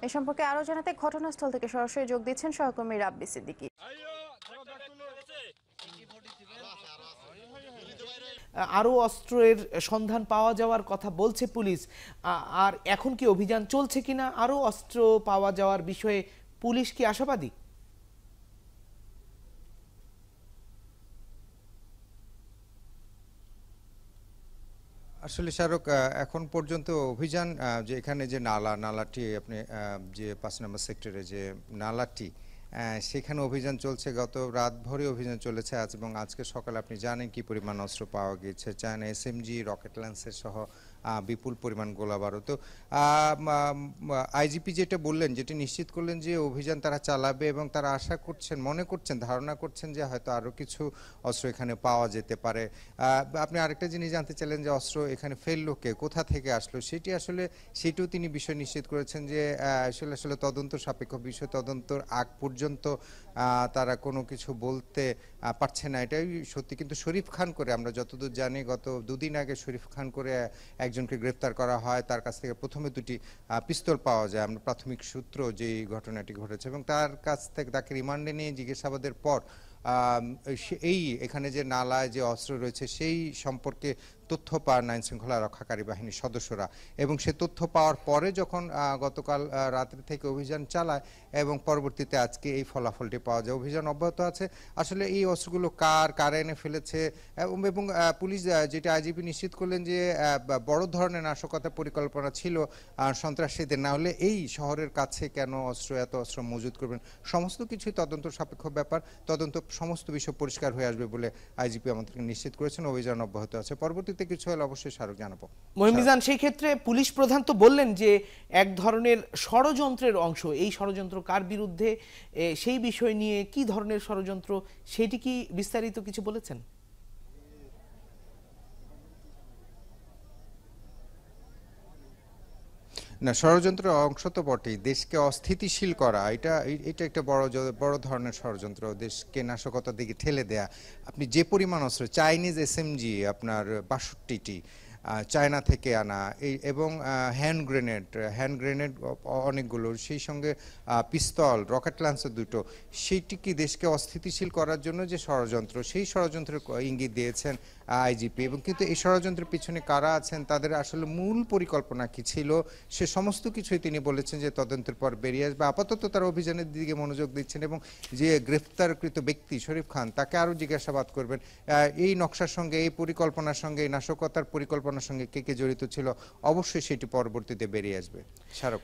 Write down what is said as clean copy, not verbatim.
এ সম্পর্কে আরো জানাতে ঘটনাস্থল থেকে সরাসরি যোগ দিচ্ছেন সহকর্মী রাব্বি সিদ্দিকী। আরও অস্ত্রের সন্ধান পাওয়া যাওয়ার কথা বলছে পুলিশ। আর এখন কি অভিযান চলছে কিনা, আরও অস্ত্র পাওয়া যাওয়ার বিষয়ে পুলিশ কি আশাবাদী? আসলে শাহরুখ, এখন পর্যন্ত অভিযান যে এখানে যে নালাটি আপনি যে ৫ নম্বর সেক্টরে যে নালাটি, সেখানে অভিযান চলছে। গত রাত ভরে অভিযান চলেছে আজ, এবং আজকে সকালে আপনি জানেন কি পরিমাণ অস্ত্র পাওয়া গিয়েছে। চায়না এসএমজি, রকেট লঞ্চের সহ বিপুল পরিমাণ গোলাবারুদ। তো আইজিপি যেটা বললেন, যেটা নিশ্চিত করলেন যে অভিযান তারা চালাবে, এবং তারা আশা করছেন, মনে করছেন, ধারণা করছেন যে হয়তো আরও কিছু অস্ত্র এখানে পাওয়া যেতে পারে। আপনি আরেকটা জিনিস জানতে চাইলেন যে অস্ত্র এখানে ফেললো কে, কোথা থেকে আসলো, সেটিও তিনি বিষয় নিশ্চিত করেছেন যে আসলে তদন্ত সাপেক্ষ বিষয়, তদন্তর আগ পর্যন্ত তারা কোনো কিছু বলতে পারছে না, এটাই সত্যি। কিন্তু শরীফ খান করে আমরা যতদূর জানি, গত দুদিন আগে শরীফ খান করে একজনকে গ্রেফতার করা হয়। তার কাছ থেকে প্রথমে দুটি পিস্তল পাওয়া যায়, আমরা প্রাথমিক সূত্র যেই ঘটনাটি ঘটেছে, এবং তার কাছ থেকে তাকে রিমান্ডে নিয়ে জিজ্ঞাসাবাদের পর এখানে যে নালায় যে অস্ত্র রয়েছে সেই সম্পর্কে তথ্য পান আইন শৃঙ্খলা রক্ষাকারী বাহিনীর সদস্যরা, এবং সে তথ্য পাওয়ার পরে যখন গতকাল রাত্রি থেকে অভিযান চালায়, এবং পরবর্তীতে আজকে এই ফলাফলটি পাওয়া যায়। অভিযান অব্যাহত আছে। আসলে এই অস্ত্রগুলো কারা এনে ফেলেছে, এবং পুলিশ যেটা আইজিপি নিশ্চিত করলেন যে বড় ধরনের নাশকতার পরিকল্পনা ছিল সন্ত্রাসীদের, না হলে এই শহরের কাছে কেন এত অস্ত্র মজুত করবেন। সমস্ত কিছুই তদন্ত সাপেক্ষ ব্যাপার, তদন্ত সমস্ত বিষয় পরিষ্কার হয়ে আসবে বলে আইজিপি আমাদেরকে নিশ্চিত করেছেন। অভিযান অব্যাহত আছে, পরবর্তীতে কিছু হলে অবশ্যই শাহরুখ জানাবো। মহিমিজান, সেই ক্ষেত্রে পুলিশ প্রধান তো বললেন যে এক ধরনের ষড়যন্ত্রের অংশ, এই ষড়যন্ত্র কার বিরুদ্ধে, সেই বিষয় নিয়ে কি ধরনের ষড়যন্ত্র, সেটি কি বিস্তারিত কিছু বলেছেন? না, ষড়যন্ত্রের অংশ তো বটেই। দেশকে অস্থিতিশীল করা, এটা একটা বড় ধরনের ষড়যন্ত্র। দেশকে নাশকতার দিকে ঠেলে দেয়া। আপনি যে পরিমাণ অস্ত্র, চাইনিজ এসএমজি আপনার ৬২টি চায়না থেকে আনা, এবং হ্যান্ড গ্রেনেড অনেকগুলো, সেই সঙ্গে পিস্তল, রকেট লঞ্চার দুটো, সেইটি কি দেশকে অস্থিতিশীল করার জন্য যে ষড়যন্ত্র, সেই ষড়যন্ত্রের ইঙ্গিত দিয়েছেন আইজিপি। এবং কিন্তু এই ষড়যন্ত্রের পিছনে কারা আছেন, তাদের আসলে মূল পরিকল্পনা কি ছিল, সে সমস্ত কিছুই তিনি বলেছেন যে তদন্তের পর বেরিয়ে আসবে। আপাতত তারা অভিযানের দিকে মনোযোগ দিচ্ছেন, এবং যে গ্রেফতারকৃত ব্যক্তি শরীফ খান, তাকে আরও জিজ্ঞাসাবাদ করবেন। এই নকশার সঙ্গে, এই পরিকল্পনার সঙ্গে, এই নাশকতার পরিকল্পনার সঙ্গে কে কে জড়িত ছিল, অবশ্যই সেটি পরবর্তীতে বেরিয়ে আসবে। শাহরুখ।